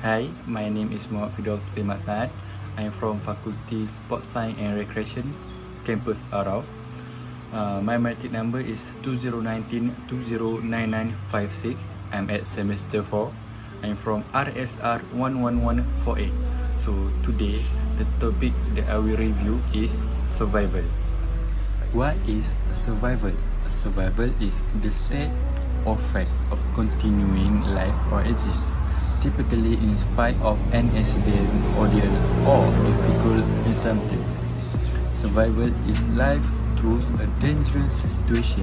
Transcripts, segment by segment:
Hi, my name is Muhammad Firdaus bin Maksad. I am from Faculty Sports Science and Recreation, Campus Arau. My metric number is 2019-209956. I'm at semester 4. I'm from RSR 11148. So today, the topic that I will review is survival. What is survival? Survival is the state or fact of continuing life or exist, typically in spite of an accident, ordeal, or difficult something. Survival is life through a dangerous situation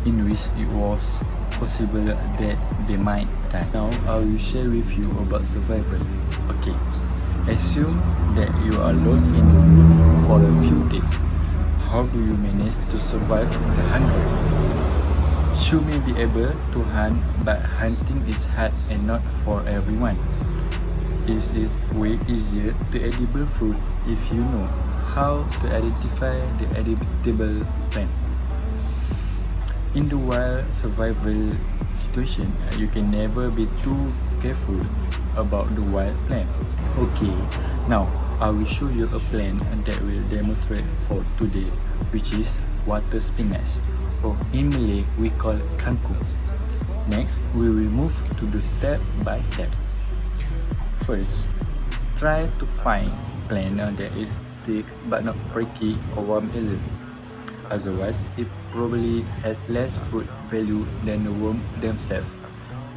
in which it was possible that they might die. Now I will share with you about survival. Okay, assume that you are lost in the woods for a few days. How do you manage to survive the hunger? You may be able to hunt, but hunting is hard and not for everyone. It is way easier to edible fruit if you know how to identify the edible plant. In the wild survival situation, you can never be too careful about the wild plant. Okay, now I will show you a plant that will demonstrate for today, which is water spinach, or in Malay we call kangkung. Next, we will move to the step by step. First, try to find plant that is thick but not pricky or worm eaten. Otherwise, it probably has less fruit value than the worm themselves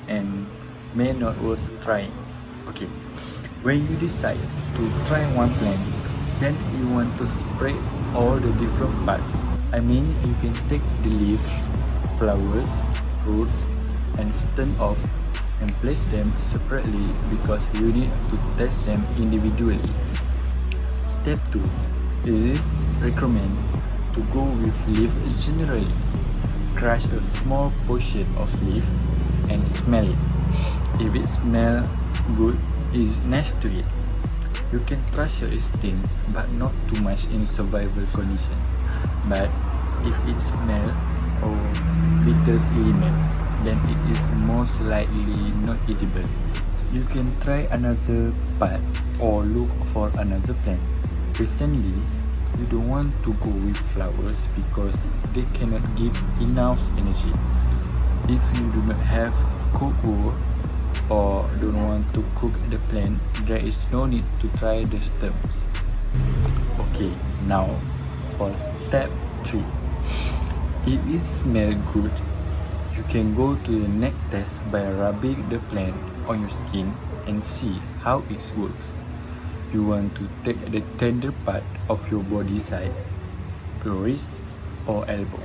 and may not worth trying. Okay, when you decide to try one plant, then you want to spread all the different parts. I mean, you can take the leaves, flowers, roots, and stem off and place them separately because you need to test them individually. Step 2. It is recommended to go with leaf generally. Crush a small portion of leaf and smell it. If it smells good, it is nice to eat. You can trust your instincts, but not too much in survival condition. But if it smells of bitter element, then it is most likely not edible. You can try another part or look for another plant. Recently, you don't want to go with flowers because they cannot give enough energy. If you do not have cookwood or don't want to cook the plant, there is no need to try the stems. Okay, now for step 3. If it smells good, you can go to the next test by rubbing the plant on your skin and see how it works. You want to take the tender part of your body side, your wrist or elbow.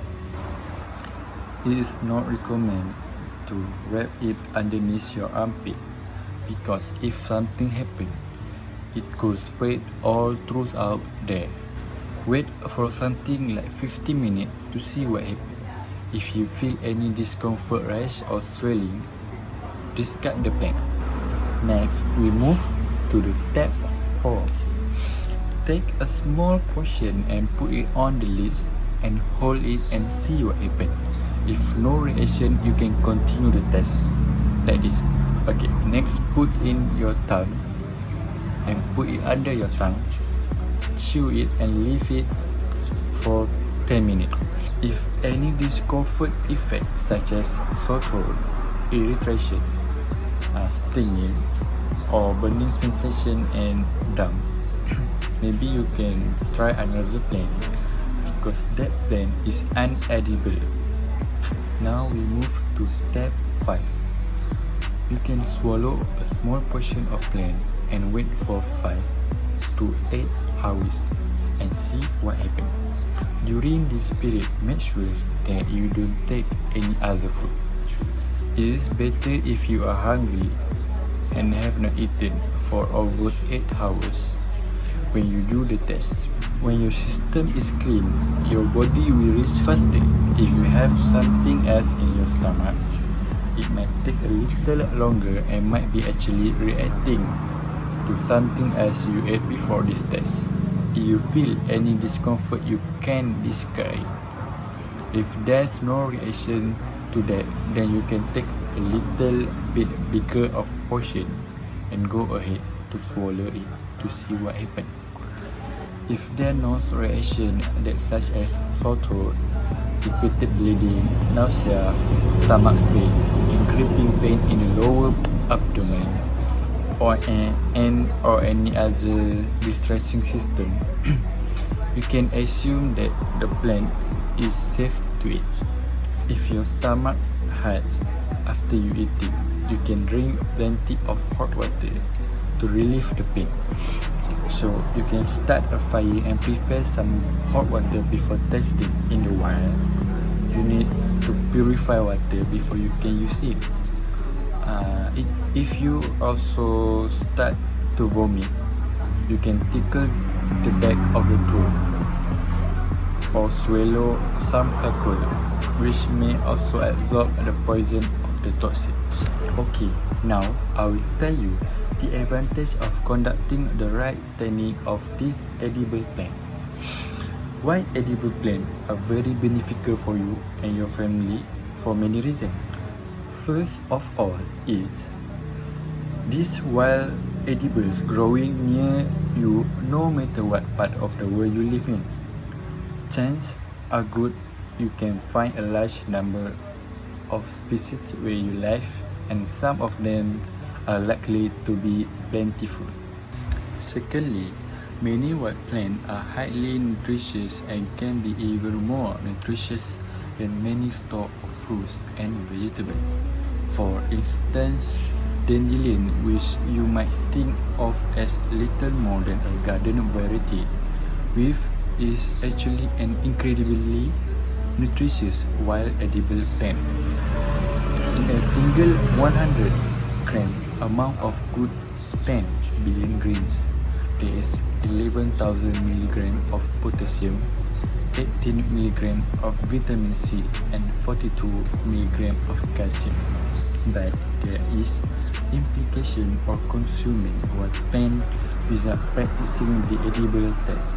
It is not recommended to wrap it underneath your armpit because if something happens, it could spread all throughout there. Wait for something like 50 minutes to see what happens. If you feel any discomfort, rash or swelling, discard the plant. Next, we move to the step 4. Take a small portion and put it on the leaves and hold it and see what happens. If no reaction, you can continue the test like this. Okay, next put in your tongue and put it under your tongue. Chew it and leave it for 10 minutes. If any discomfort effect such as sore throat, irritation, stinging, or burning sensation and dump, maybe you can try another plant because that plant is unedible. Now we move to step 5. You can swallow a small portion of plant and wait for 5 to 8 hours and see what happens. During this period, make sure that you don't take any other food. It is better if you are hungry and have not eaten for over 8 hours when you do the test. When your system is clean, your body will reach faster. If you have something else in your stomach, it might take a little longer and might be actually reacting to something else you ate before this test. If you feel any discomfort, you can discard it. If there's no reaction to that, then you can take a little bit bigger of portion and go ahead to swallow it to see what happens. If there are no reaction that such as sore throat, repeated bleeding, nausea, stomach pain, and creeping pain in the lower abdomen, or any other distressing system, you can assume that the plant is safe to eat. If your stomach hurts after you eat it, you can drink plenty of hot water to relieve the pain. So you can start a fire and prepare some hot water before testing. In the wild, you need to purify water before you can use it. If you also start to vomit, you can tickle the back of the throat or swallow some alcohol, which may also absorb the poison of the toxin. Okay, now I will tell you the advantage of conducting the right technique of this edible plant. Why edible plants are very beneficial for you and your family for many reasons. First of all is these wild edibles growing near you no matter what part of the world you live in. Chances are good you can find a large number of species where you live, and some of them are likely to be plentiful. Secondly, many wild plants are highly nutritious and can be even more nutritious than many stores of fruits and vegetables. For instance, dandelion, which you might think of as little more than a garden variety, is actually an incredibly nutritious wild edible plant. In a single 100 gram amount of good 10 billion grains, there is 11,000 milligrams of potassium, 18 milligrams of vitamin C, and 42 milligrams of calcium. But there is implication of consuming one plant without practicing the edible test.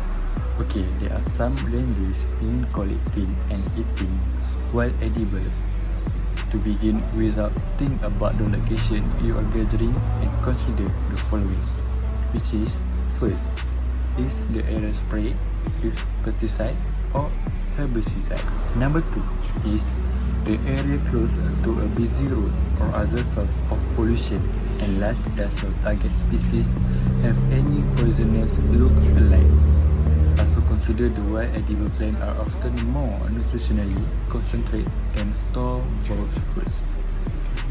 Okay, there are some dangers in collecting and eating wild edibles. To begin, without think about the location you are gathering and consider the following, which is: first, is the area sprayed with pesticide or herbicide? Number 2 is the area close to a busy road or other source of pollution? And last, does your target species have any poisonous look-alike? Also consider the wild edible plants are often more nutritionally concentrated than store-bought fruits.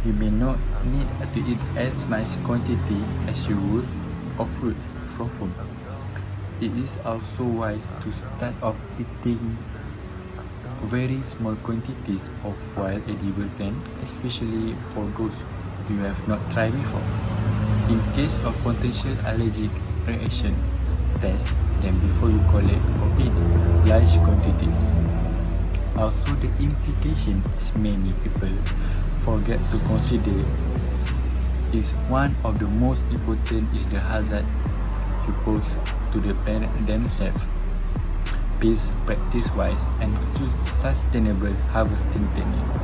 You may not need to eat as much quantity as you would of fruits from home. It is also wise to start off eating very small quantities of wild edible plant, especially for those you have not tried before. In case of potential allergic reaction, test them before you collect or eat large quantities. Also, the implication is many people forget to consider is one of the most important is the hazard you pose to the plant themselves. Please practice wise and sustainable harvesting technique.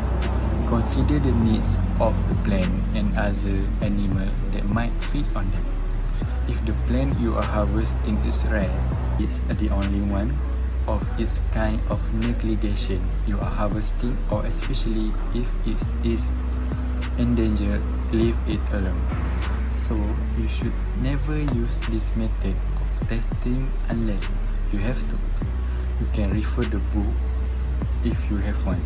Consider the needs of the plant and other animals that might feed on them. If the plant you are harvesting is rare, it's the only one of its kind of negligation you are harvesting, or especially if it is endangered, leave it alone. So you should never use this method of testing unless you have to. You can refer the book if you have one.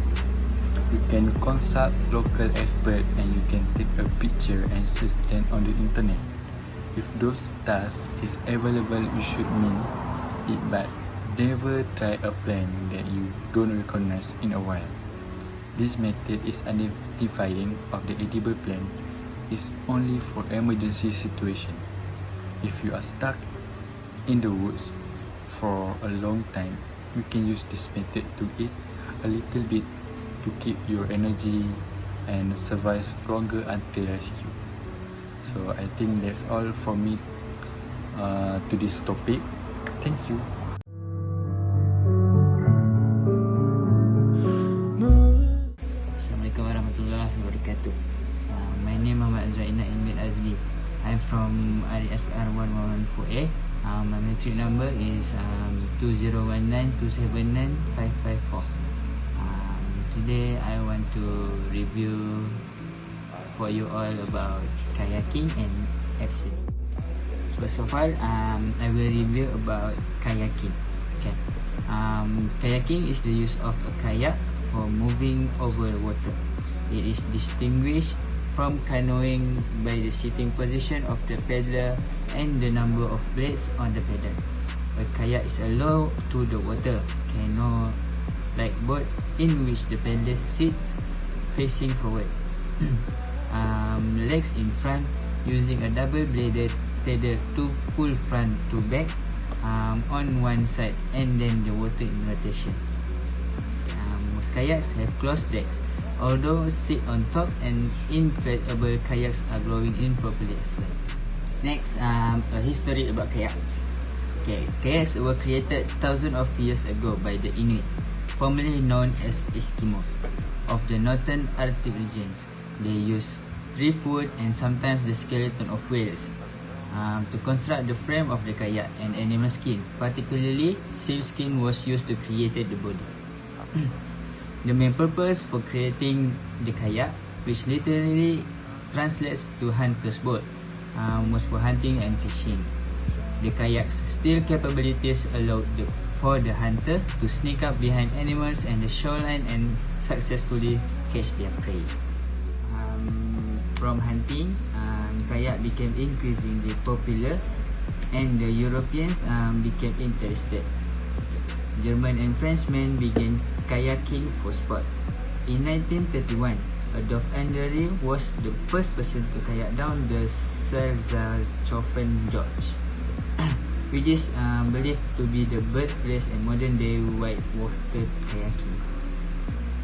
You can consult local experts and you can take a picture and search them on the internet. If those stuff is available, you should mean it, but never try a plant that you don't recognize in a while. This method is identifying of the edible plant is only for emergency situation. If you are stuck in the woods for a long time, you can use this method to eat a little bit to keep your energy and survive longer until rescue. So I think that's all for me to this topic. Thank you. Assalamualaikum warahmatullahi wabarakatuh. My name is Muhammad Azraina Emil Azli. I am from RSR11148. My metric number is 2019279554. Today I want to review for you all about kayaking and abseiling. First of all, I will review about kayaking. Okay. Kayaking is the use of a kayak for moving over water. It is distinguished from canoeing by the sitting position of the paddler and the number of blades on the paddle. A kayak is a low to the water canoe like boat in which the paddler sits facing forward. Legs in front, using a double-bladed paddle to pull front to back on one side and then the water in rotation. Most kayaks have closed decks, although sit on top, and inflatable kayaks are growing in properly as well. Next, a history about kayaks. Okay, kayaks were created thousands of years ago by the Inuit, formerly known as Eskimos, of the northern Arctic regions. They used driftwood and sometimes the skeleton of whales to construct the frame of the kayak, and animal skin, particularly seal skin, was used to create the body. The main purpose for creating the kayak, which literally translates to hunter's boat, was for hunting and fishing. The kayak's steel capabilities allowed for the hunter to sneak up behind animals and the shoreline and successfully catch their prey. From hunting, kayak became increasingly popular, and the Europeans became interested. German and Frenchmen began kayaking for sport. In 1931, Adolf Andery was the first person to kayak down the Salzachhofen Gorge, which is believed to be the birthplace and modern-day whitewater kayaking.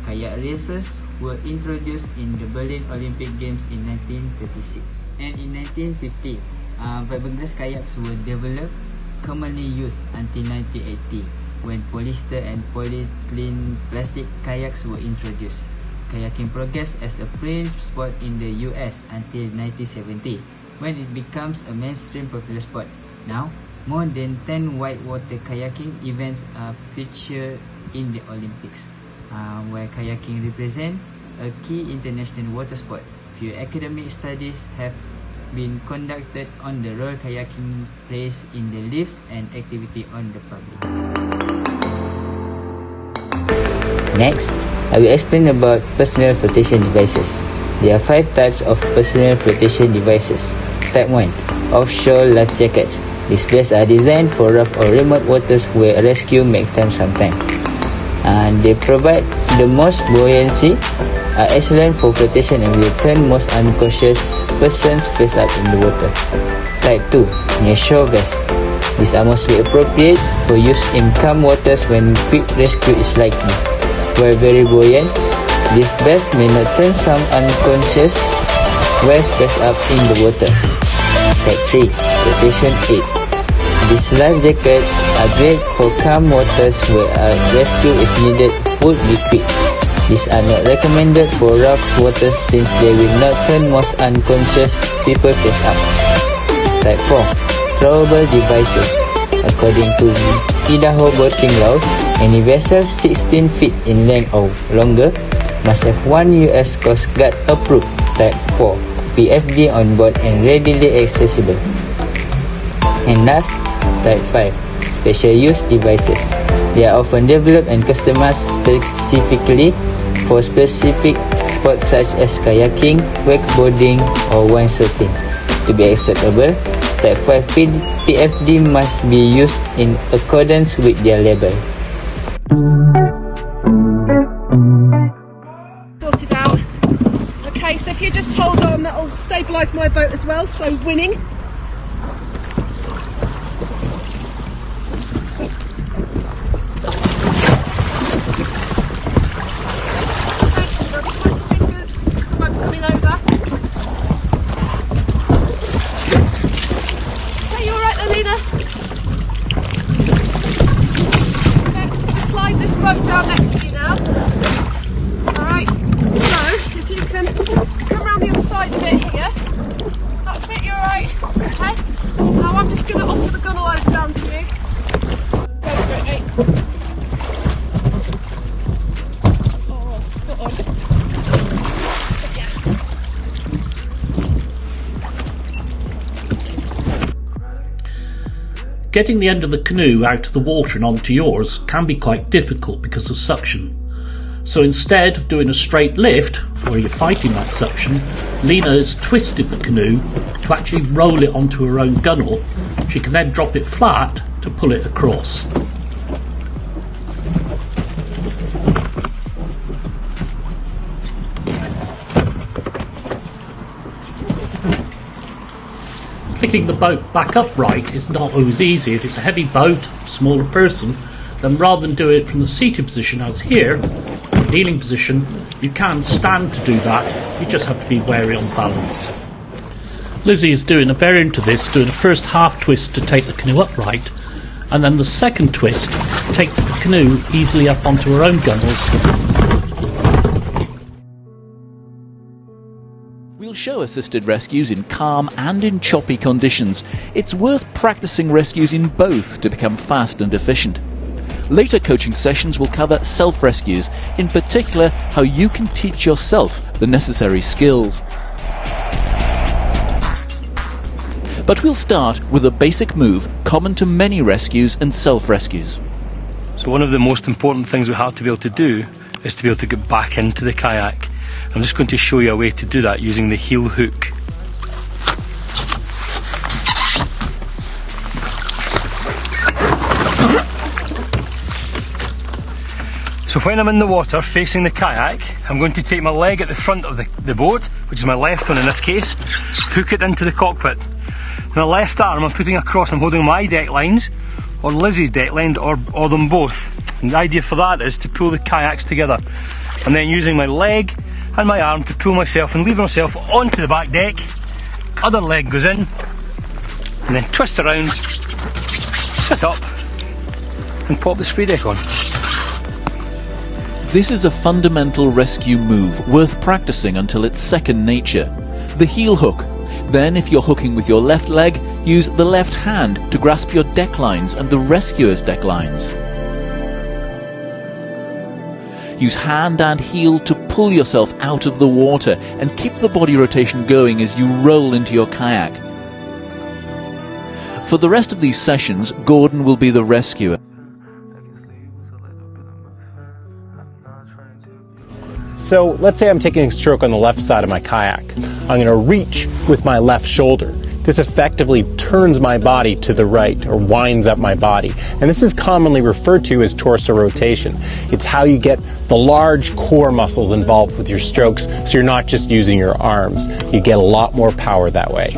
Kayak races were introduced in the Berlin Olympic Games in 1936. And in 1950, fiberglass kayaks were developed, commonly used until 1980, when polyester and polyethylene plastic kayaks were introduced. Kayaking progressed as a fringe sport in the US until 1970, when it becomes a mainstream popular sport. Now, more than 10 whitewater kayaking events are featured in the Olympics, where kayaking represents a key international water sport. Few academic studies have been conducted on the role kayaking plays in the lives and activity on the public. Next, I will explain about personal flotation devices. There are 5 types of personal flotation devices. Type 1. Offshore life jackets. These vests are designed for rough or remote waters where rescue may time sometime. They provide the most buoyancy, are excellent for flotation, and will turn most unconscious persons face up in the water. Type 2. Nearshore vests. These are mostly appropriate for use in calm waters when quick rescue is likely. While very buoyant, these vests may not turn some unconscious while face up in the water. Type 3. Flotation aid. These life jackets are great for calm waters where a rescue, if needed, would be quick. These are not recommended for rough waters since they will not turn most unconscious people face up. Type 4. Throwable devices. According to Idaho boating laws, any vessel 16 feet in length or longer must have one US Coast Guard approved Type 4 PFD on board and readily accessible. And last, Type 5. Special use devices. They are often developed and customized specifically for specific sports such as kayaking, wakeboarding, or windsurfing. To be acceptable, Type 5 PFD must be used in accordance with their label. Sorted out. Okay, so if you just hold on, that'll stabilise my boat as well, so winning. Down next to you now. Alright, so if you can come around the other side a bit here. That's it, you're alright. Getting the end of the canoe out of the water and onto yours can be quite difficult because of suction. So instead of doing a straight lift, where you're fighting that suction, Lena has twisted the canoe to actually roll it onto her own gunnel. She can then drop it flat to pull it across. Picking the boat back upright is not always easy. If it's a heavy boat, smaller person, then rather than do it from the seated position as here, kneeling position, you can stand to do that. You just have to be wary on balance. Lizzie is doing a variant of this, doing a first half twist to take the canoe upright, and then the second twist takes the canoe easily up onto her own gunnels. We'll show assisted rescues in calm and in choppy conditions. It's worth practicing rescues in both to become fast and efficient. Later coaching sessions will cover self-rescues, in particular how you can teach yourself the necessary skills. But we'll start with a basic move common to many rescues and self-rescues. So one of the most important things we have to be able to do is to be able to get back into the kayak. I'm just going to show you a way to do that using the heel hook. So when I'm in the water facing the kayak, I'm going to take my leg at the front of the boat, which is my left one in this case, hook it into the cockpit. And the left arm I'm putting across, I'm holding my deck lines, or Lizzie's deck line, or them both. And the idea for that is to pull the kayaks together. And then using my leg and my arm to pull myself and leave myself onto the back deck. Other leg goes in, and then twist around, sit up, and pop the spray deck on. This is a fundamental rescue move worth practicing until it's second nature. The heel hook. Then, if you're hooking with your left leg, use the left hand to grasp your deck lines and the rescuer's deck lines. Use hand and heel to pull yourself out of the water and keep the body rotation going as you roll into your kayak. For the rest of these sessions, Gordon will be the rescuer. So let's say I'm taking a stroke on the left side of my kayak. I'm going to reach with my left shoulder. This effectively turns my body to the right, or winds up my body. And this is commonly referred to as torso rotation. It's how you get the large core muscles involved with your strokes, so you're not just using your arms. You get a lot more power that way.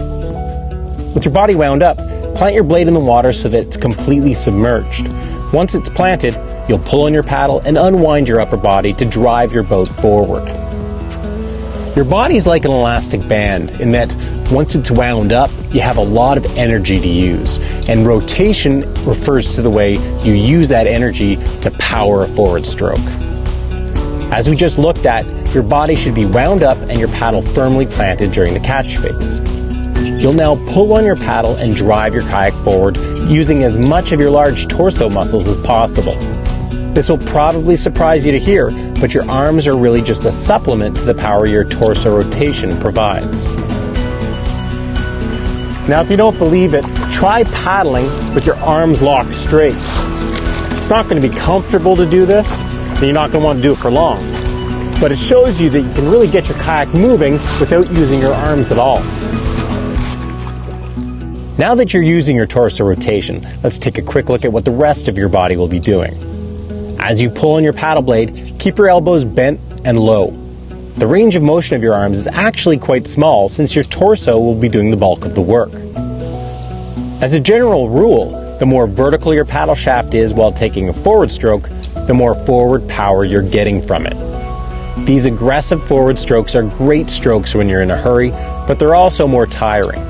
With your body wound up, plant your blade in the water so that it's completely submerged. Once it's planted, you'll pull on your paddle and unwind your upper body to drive your boat forward. Your body's like an elastic band in that once it's wound up, you have a lot of energy to use. And rotation refers to the way you use that energy to power a forward stroke. As we just looked at, your body should be wound up and your paddle firmly planted during the catch phase. You'll now pull on your paddle and drive your kayak forward using as much of your large torso muscles as possible. This will probably surprise you to hear, but your arms are really just a supplement to the power your torso rotation provides. Now, if you don't believe it, try paddling with your arms locked straight. It's not going to be comfortable to do this, and you're not going to want to do it for long. But it shows you that you can really get your kayak moving without using your arms at all. Now that you're using your torso rotation, let's take a quick look at what the rest of your body will be doing. As you pull on your paddle blade, keep your elbows bent and low. The range of motion of your arms is actually quite small since your torso will be doing the bulk of the work. As a general rule, the more vertical your paddle shaft is while taking a forward stroke, the more forward power you're getting from it. These aggressive forward strokes are great strokes when you're in a hurry, but they're also more tiring.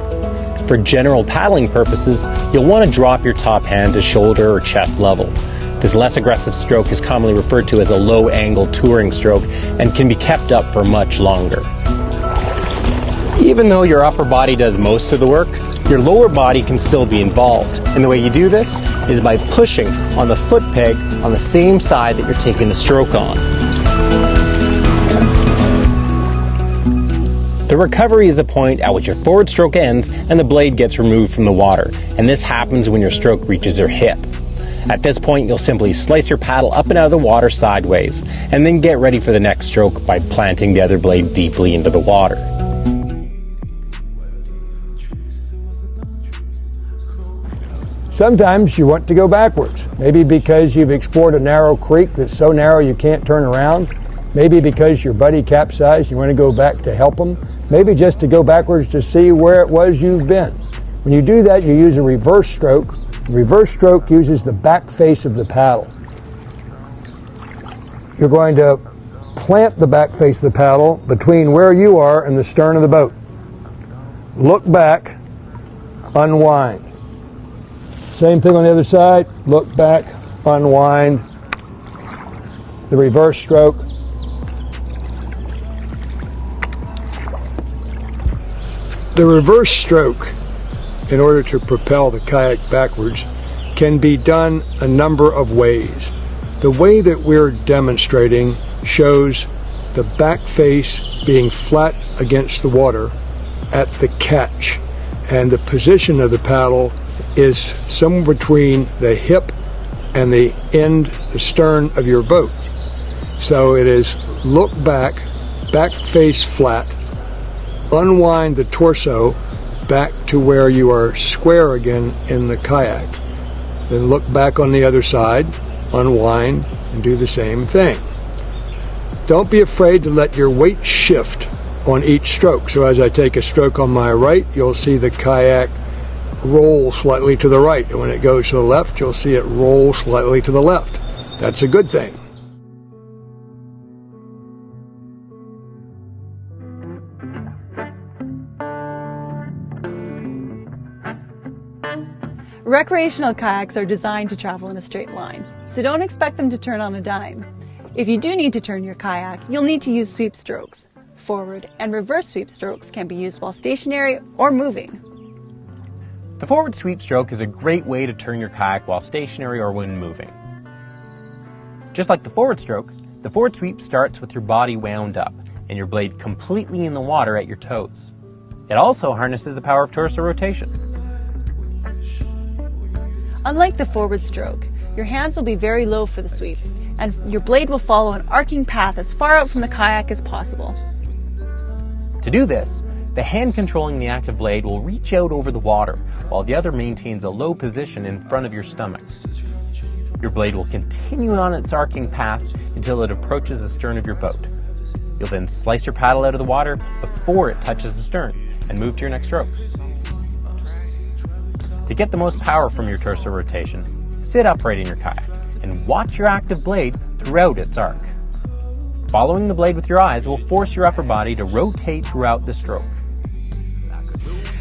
For general paddling purposes, you'll want to drop your top hand to shoulder or chest level. This less aggressive stroke is commonly referred to as a low-angle touring stroke and can be kept up for much longer. Even though your upper body does most of the work, your lower body can still be involved. And the way you do this is by pushing on the foot peg on the same side that you're taking the stroke on. The The recovery is the point at which your forward stroke ends and the blade gets removed from the water, and this happens when your stroke reaches your hip. At this point, you'll simply slice your paddle up and out of the water sideways, and then get ready for the next stroke by planting the other blade deeply into the water. Sometimes you want to go backwards, maybe because you've explored a narrow creek that's so narrow you can't turn around, maybe because your buddy capsized, you want to go back to help him, maybe just to go backwards to see where it was you've been. When you do that, you use a reverse stroke. The reverse stroke uses the back face of the paddle. You're going to plant the back face of the paddle between where you are and the stern of the boat. Look back, unwind. Same thing on the other side, look back, unwind, the reverse stroke. The reverse stroke, in order to propel the kayak backwards, can be done a number of ways. The way that we're demonstrating shows the back face being flat against the water at the catch, and the position of the paddle is somewhere between the hip and the end, the stern of your boat. So it is look back, back face flat, unwind the torso back to where you are square again in the kayak. Then look back on the other side, unwind, and do the same thing. Don't be afraid to let your weight shift on each stroke. So as I take a stroke on my right, you'll see the kayak roll slightly to the right, and when it goes to the left, you'll see it roll slightly to the left. That's a good thing. Recreational kayaks are designed to travel in a straight line, so don't expect them to turn on a dime. If you do need to turn your kayak, you'll need to use sweep strokes. Forward and reverse sweep strokes can be used while stationary or moving. The forward sweep stroke is a great way to turn your kayak while stationary or when moving. Just like the forward stroke, the forward sweep starts with your body wound up and your blade completely in the water at your toes. It also harnesses the power of torso rotation. Unlike the forward stroke, your hands will be very low for the sweep, and your blade will follow an arcing path as far out from the kayak as possible. To do this, the hand controlling the active blade will reach out over the water, while the other maintains a low position in front of your stomach. Your blade will continue on its arcing path until it approaches the stern of your boat. You'll then slice your paddle out of the water before it touches the stern, and move to your next stroke. To get the most power from your torso rotation, sit upright in your kayak and watch your active blade throughout its arc. Following the blade with your eyes will force your upper body to rotate throughout the stroke.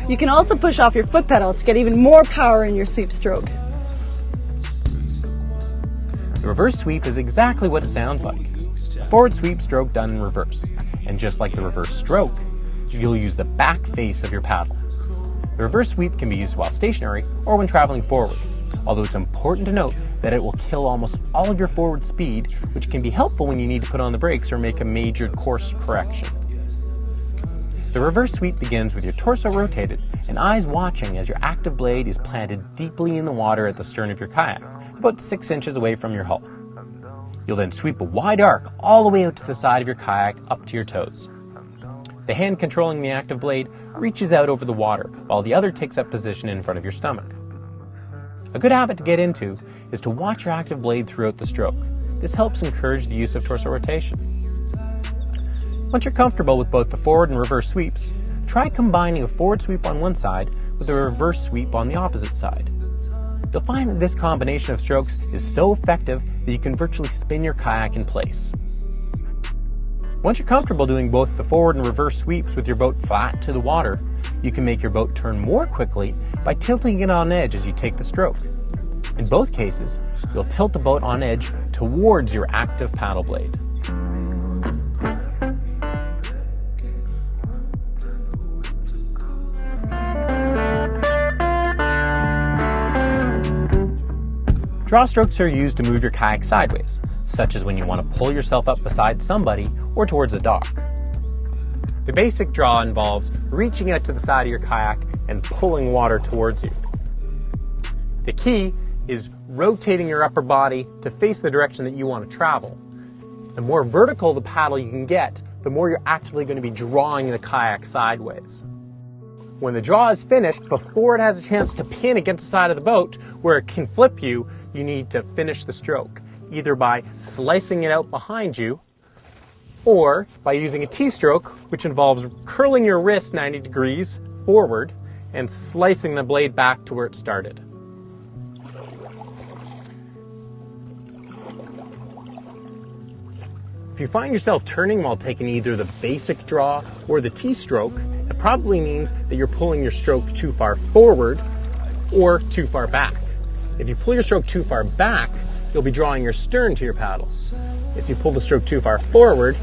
You can also push off your foot pedal to get even more power in your sweep stroke. The reverse sweep is exactly what it sounds like. A forward sweep stroke done in reverse. And just like the reverse stroke, you'll use the back face of your paddle. The reverse sweep can be used while stationary or when traveling forward, although it's important to note that it will kill almost all of your forward speed, which can be helpful when you need to put on the brakes or make a major course correction. The reverse sweep begins with your torso rotated and eyes watching as your active blade is planted deeply in the water at the stern of your kayak, about 6 inches away from your hull. You'll then sweep a wide arc all the way out to the side of your kayak up to your toes. The hand controlling the active blade reaches out over the water, while the other takes up position in front of your stomach. A good habit to get into is to watch your active blade throughout the stroke. This helps encourage the use of torso rotation. Once you're comfortable with both the forward and reverse sweeps, try combining a forward sweep on one side with a reverse sweep on the opposite side. You'll find that this combination of strokes is so effective that you can virtually spin your kayak in place. Once you're comfortable doing both the forward and reverse sweeps with your boat flat to the water, you can make your boat turn more quickly by tilting it on edge as you take the stroke. In both cases, you'll tilt the boat on edge towards your active paddle blade. Draw strokes are used to move your kayak sideways, such as when you want to pull yourself up beside somebody or towards a dock. The basic draw involves reaching out to the side of your kayak and pulling water towards you. The key is rotating your upper body to face the direction that you want to travel. The more vertical the paddle you can get, the more you're actively going to be drawing the kayak sideways. When the draw is finished, before it has a chance to pin against the side of the boat where it can flip you, you need to finish the stroke, either by slicing it out behind you or by using a T-stroke, which involves curling your wrist 90 degrees forward and slicing the blade back to where it started. If you find yourself turning while taking either the basic draw or the T-stroke, it probably means that you're pulling your stroke too far forward or too far back. If you pull your stroke too far back, you'll be drawing your stern to your paddle. If you pull the stroke too far forward,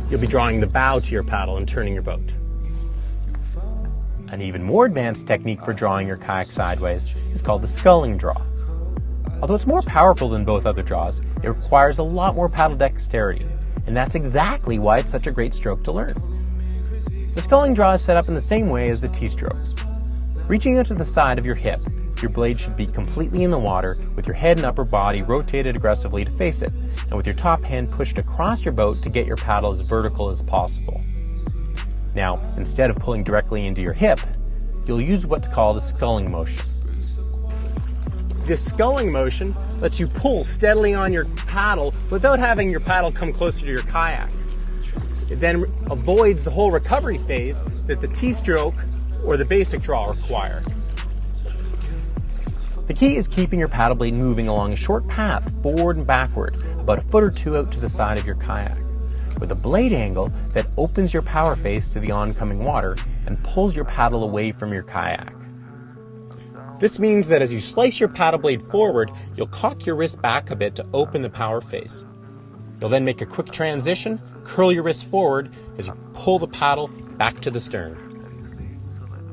you'll be drawing the bow to your paddle and turning your boat. An even more advanced technique for drawing your kayak sideways is called the sculling draw. Although it's more powerful than both other draws, it requires a lot more paddle dexterity, and that's exactly why it's such a great stroke to learn. The sculling draw is set up in the same way as the T-stroke. Reaching out to the side of your hip, your blade should be completely in the water with your head and upper body rotated aggressively to face it, and with your top hand pushed across your boat to get your paddle as vertical as possible. Now, instead of pulling directly into your hip, you'll use what's called a sculling motion. This sculling motion lets you pull steadily on your paddle without having your paddle come closer to your kayak. It then avoids the whole recovery phase that the T-stroke or the basic draw require. The key is keeping your paddle blade moving along a short path forward and backward, about a foot or two out to the side of your kayak, with a blade angle that opens your power face to the oncoming water and pulls your paddle away from your kayak. This means that as you slice your paddle blade forward, you'll cock your wrist back a bit to open the power face. You'll then make a quick transition, curl your wrist forward as you pull the paddle back to the stern.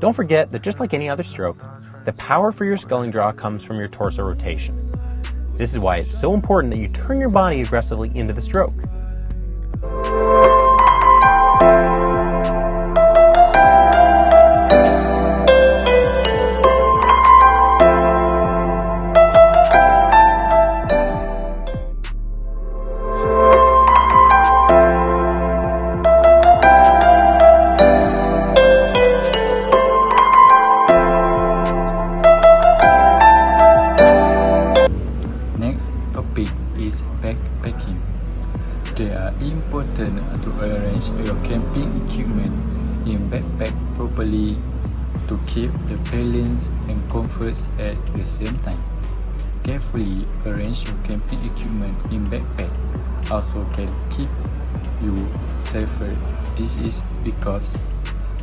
Don't forget that just like any other stroke, the power for your sculling draw comes from your torso rotation. This is why it's so important that you turn your body aggressively into the stroke. Is backpacking. They are important to arrange your camping equipment in backpack properly to keep the balance and comfort at the same time. Carefully arrange your camping equipment in backpack also can keep you safer. This is because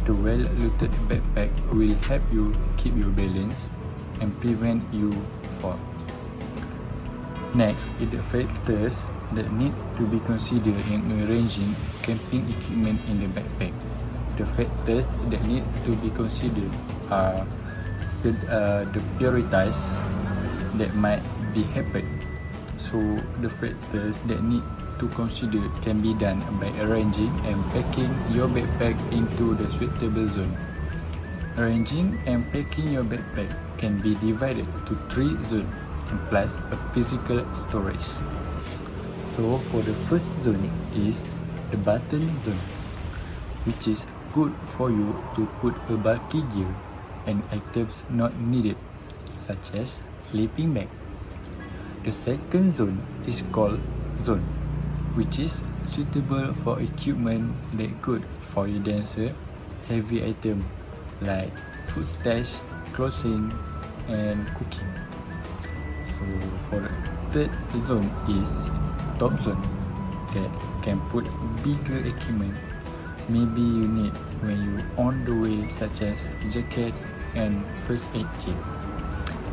the well-loaded backpack will help you keep your balance and prevent you fall. Next is the factors that need to be considered in arranging camping equipment in the backpack. The factors that need to be considered are the priorities that might be happen. So the factors that need to consider can be done by arranging and packing your backpack into the suitable zone. Arranging and packing your backpack can be divided to 3 zones plus a physical storage. So for the first zone is the button zone, which is good for you to put a bulky gear and items not needed, such as sleeping bag. The second zone is called zone, which is suitable for equipment that good for your denser, heavy items like food stash, clothing, and cooking. So for the third zone is top zone that can put bigger equipment maybe you need when you on the way, such as jacket and first aid kit.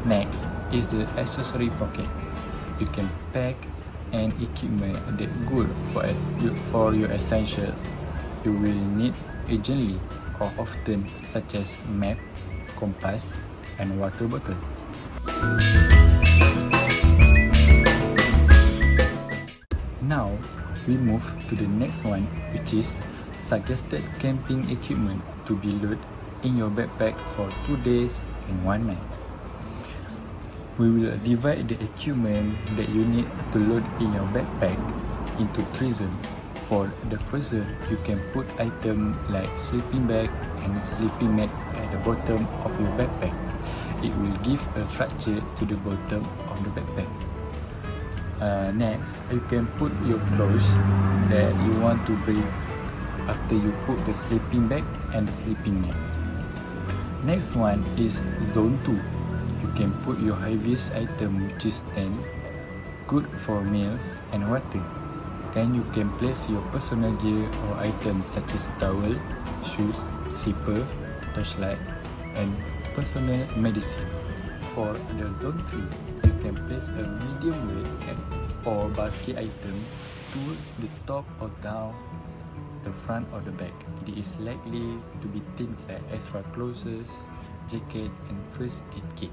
Next is the accessory pocket. You can pack an equipment that good for your essential you will need urgently or often, such as map, compass, and water bottle. Now we move to the next one, which is suggested camping equipment to be loaded in your backpack for 2 days and 1 night. We will divide the equipment that you need to load in your backpack into 3 zones. For the first zone, you can put items like sleeping bag and sleeping mat at the bottom of your backpack. It will give a structure to the bottom of the backpack. Next, you can put your clothes that you want to bring after you put the sleeping bag and the sleeping mat. Next one is zone 2. You can put your heaviest item, which is tent, good for meals and water. Then you can place your personal gear or items such as towel, shoes, slipper, flashlight, and personal medicine. For the zone 3, you can place a medium weight or bulky item towards the top or down the front or the back. It is likely to be things like extra clothes, jacket, and first aid kit.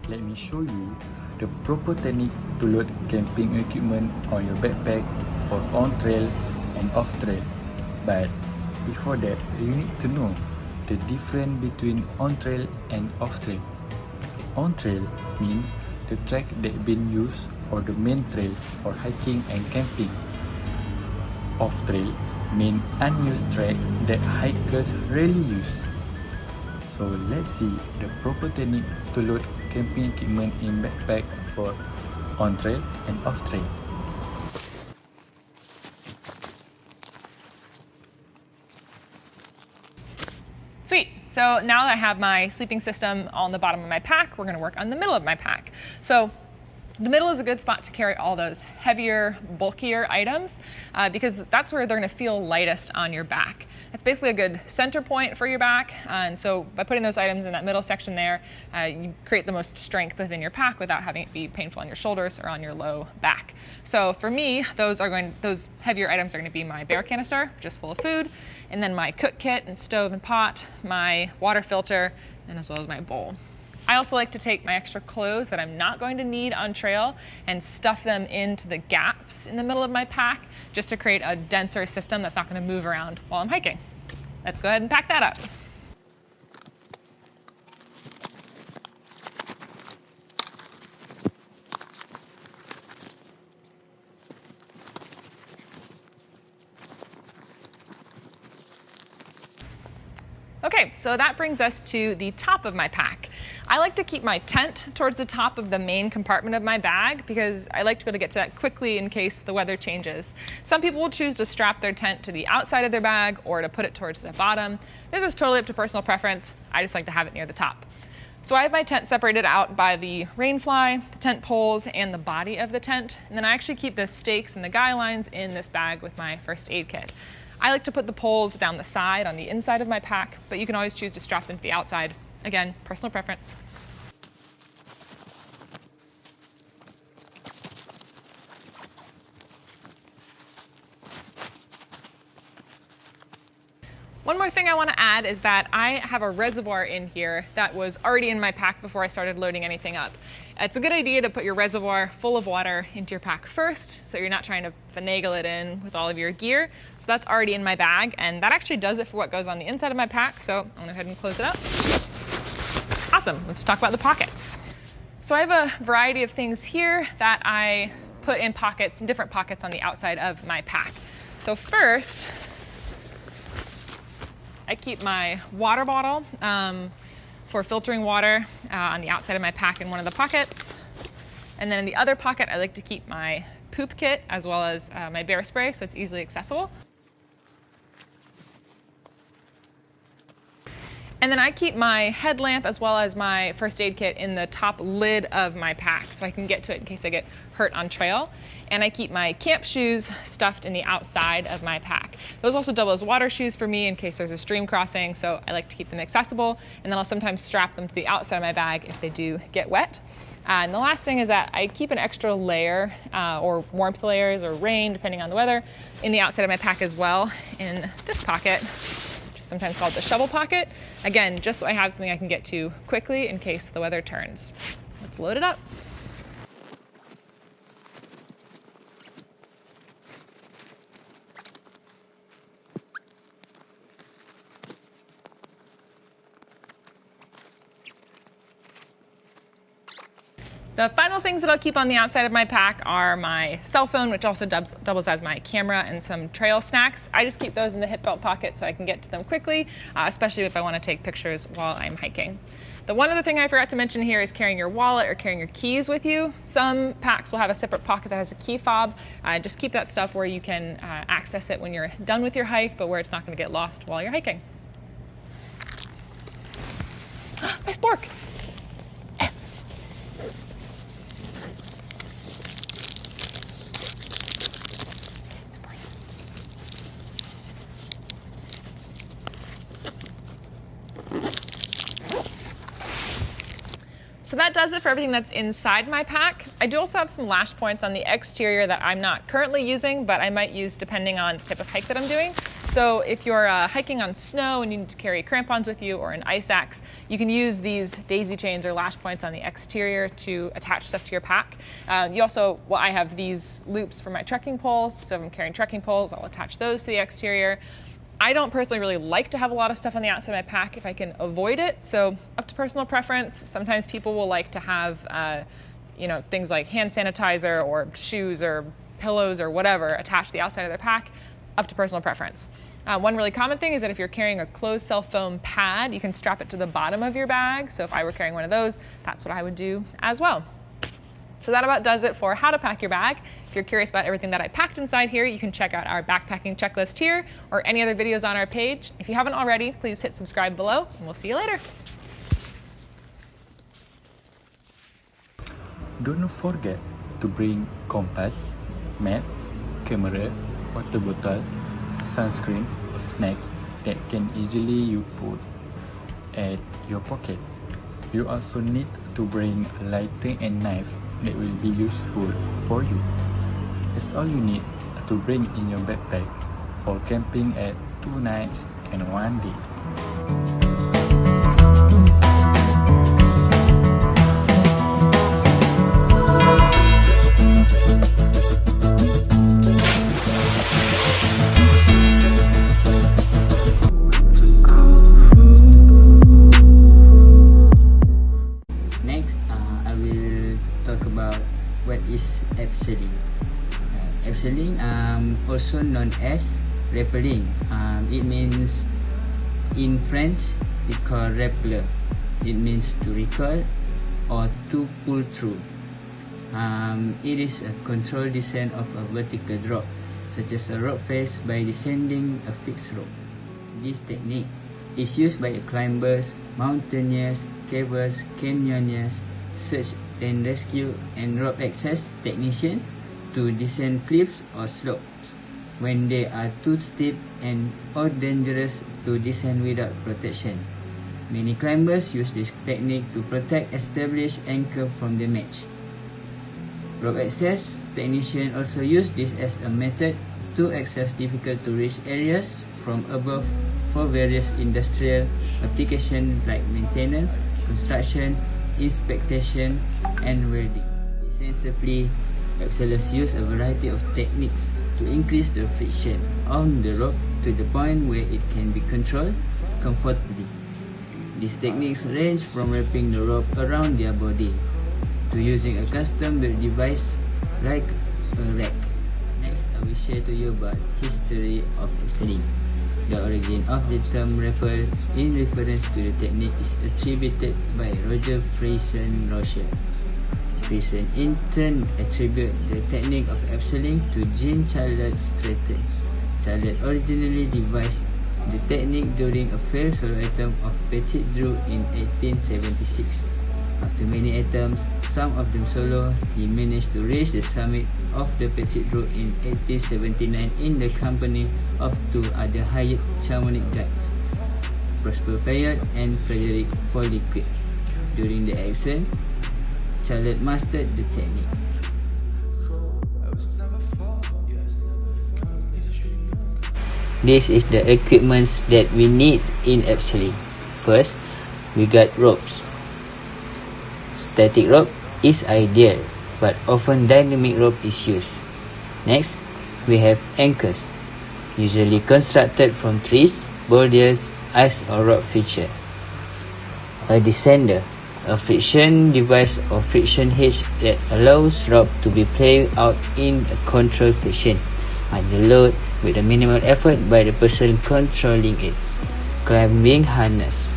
Let me show you the proper technique to load camping equipment on your backpack for on-trail and off-trail. But before that, you need to know the difference between on-trail and off-trail. On-trail means the track that been used for the main trail for hiking and camping. Off-trail means unused track that hikers rarely use. So let's see the proper technique to load camping equipment in backpack for on-trail and off-trail. Sweet. So now that I have my sleeping system on the bottom of my pack, we're going to work on the middle of my pack. So the middle is a good spot to carry all those heavier, bulkier items because that's where they're going to feel lightest on your back. It's basically a good center point for your back, and so by putting those items in that middle section there, you create the most strength within your pack without having it be painful on your shoulders or on your low back. So for me, those heavier items are going to be my bear canister, just full of food, and then my cook kit and stove and pot, my water filter, and as well as my bowl. I also like to take my extra clothes that I'm not going to need on trail and stuff them into the gaps in the middle of my pack just to create a denser system that's not going to move around while I'm hiking. Let's go ahead and pack that up. Okay, so that brings us to the top of my pack. I like to keep my tent towards the top of the main compartment of my bag because I like to be able to get to that quickly in case the weather changes. Some people will choose to strap their tent to the outside of their bag or to put it towards the bottom. This is totally up to personal preference. I just like to have it near the top. So I have my tent separated out by the rain fly, the tent poles, and the body of the tent. And then I actually keep the stakes and the guy lines in this bag with my first aid kit. I like to put the poles down the side on the inside of my pack, but you can always choose to strap them to the outside. Again, personal preference. One more thing I want to add is that I have a reservoir in here that was already in my pack before I started loading anything up. It's a good idea to put your reservoir full of water into your pack first, so you're not trying to finagle it in with all of your gear. So that's already in my bag, and that actually does it for what goes on the inside of my pack, so I'm gonna go ahead and close it up. Awesome, let's talk about the pockets. So I have a variety of things here that I put in pockets, in different pockets on the outside of my pack. So first, I keep my water bottle for filtering water on the outside of my pack in one of the pockets. And then in the other pocket, I like to keep my poop kit as well as my bear spray so it's easily accessible. And then I keep my headlamp as well as my first aid kit in the top lid of my pack so I can get to it in case I get hurt on trail. And I keep my camp shoes stuffed in the outside of my pack. Those also double as water shoes for me in case there's a stream crossing, so I like to keep them accessible. And then I'll sometimes strap them to the outside of my bag if they do get wet. And the last thing is that I keep an extra layer or warmth layers or rain, depending on the weather, in the outside of my pack as well in this pocket, sometimes called the shovel pocket. Again, just so I have something I can get to quickly in case the weather turns. Let's load it up. The final things that I'll keep on the outside of my pack are my cell phone, which also doubles as my camera, and some trail snacks. I just keep those in the hip belt pocket so I can get to them quickly, especially if I want to take pictures while I'm hiking. The one other thing I forgot to mention here is carrying your wallet or carrying your keys with you. Some packs will have a separate pocket that has a key fob. Just keep that stuff where you can access it when you're done with your hike, but where it's not going to get lost while you're hiking. My spork! So that does it for everything that's inside my pack. I do also have some lash points on the exterior that I'm not currently using, but I might use depending on the type of hike that I'm doing. So if you're hiking on snow and you need to carry crampons with you or an ice axe, you can use these daisy chains or lash points on the exterior to attach stuff to your pack. I have these loops for my trekking poles, so if I'm carrying trekking poles, I'll attach those to the exterior. I don't personally really like to have a lot of stuff on the outside of my pack if I can avoid it, so up to personal preference. Sometimes people will like to have things like hand sanitizer or shoes or pillows or whatever attached to the outside of their pack. Up to personal preference. One really common thing is that if you're carrying a closed cell foam pad, you can strap it to the bottom of your bag. So if I were carrying one of those, that's what I would do as well. So that about does it for how to pack your bag. If you're curious about everything that I packed inside here, you can check out our backpacking checklist here or any other videos on our page. If you haven't already, please hit subscribe below and we'll see you later. Don't forget to bring compass, map, camera, water bottle, sunscreen, or snack that can easily you put at your pocket. You also need to bring a lighter and knife that will be useful for you. That's all you need to bring in your backpack for camping at 2 nights and 1 day. Next, I will talk about what is abseiling. Abseiling, also known as rappelling. It means, in French, we call rappeler. It means to recoil or to pull through. It is a controlled descent of a vertical drop, such as a rock face by descending a fixed rope. This technique is used by climbers, mountaineers, cavers, canyoniers, search and rescue, and rope access technicians to descend cliffs or slopes when they are too steep and or dangerous to descend without protection. Many climbers use this technique to protect established anchor from damage. Rope access technicians also use this as a method to access difficult to reach areas from above for various industrial applications like maintenance, construction, inspection, and welding. Essentially, abseilers use a variety of techniques to increase the friction on the rope to the point where it can be controlled comfortably. These techniques range from wrapping the rope around their body to using a custom-built device like a rack. Next, I will share to you about history of abseiling. The origin of the term rappel in reference to the technique is attributed by Roger Freyson Rocher. Freyson in turn attributed the technique of abseiling to Jean Charlotte Stratton. Charlotte originally devised the technique during a failed solo attempt of Petit Drew in 1876. After many attempts, some of them solo, he managed to reach the summit of the Petit Drew in 1879 in the company of two other hired shamanic guides, Prosper Payot and Frederick Folliquet. During the ascent, Charlotte mastered the technique. This is the equipments that we need in abseiling. First, we got ropes. Static rope is ideal, but often dynamic rope is used. Next, we have anchors, usually constructed from trees, boulders, ice or rock feature. A descender, a friction device or friction hitch that allows rope to be played out in a controlled friction under load with a minimal effort by the person controlling it. Climbing harness,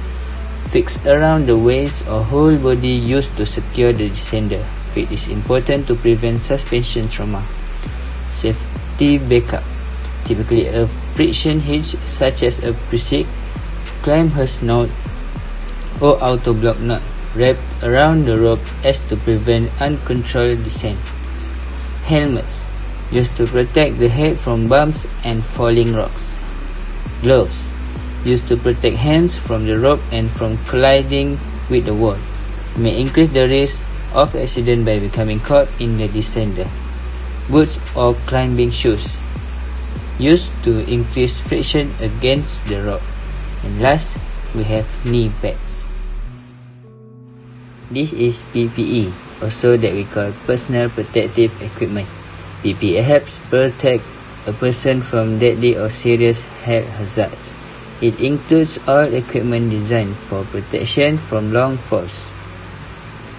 fixed around the waist or whole body used to secure the descender. Fit is important to prevent suspension trauma. Safety backup, typically a friction hitch such as a precise climb hose knot or auto block knot wrapped around the rope as to prevent uncontrolled descent. Helmets, used to protect the head from bumps and falling rocks. Gloves, used to protect hands from the rope and from colliding with the wall. May increase the risk of accident by becoming caught in the descender. Boots or climbing shoes, used to increase friction against the rope. And last, we have knee pads. This is PPE, also that we call personal protective equipment. PPE helps protect a person from deadly or serious health hazards. It includes all equipment designed for protection from long falls.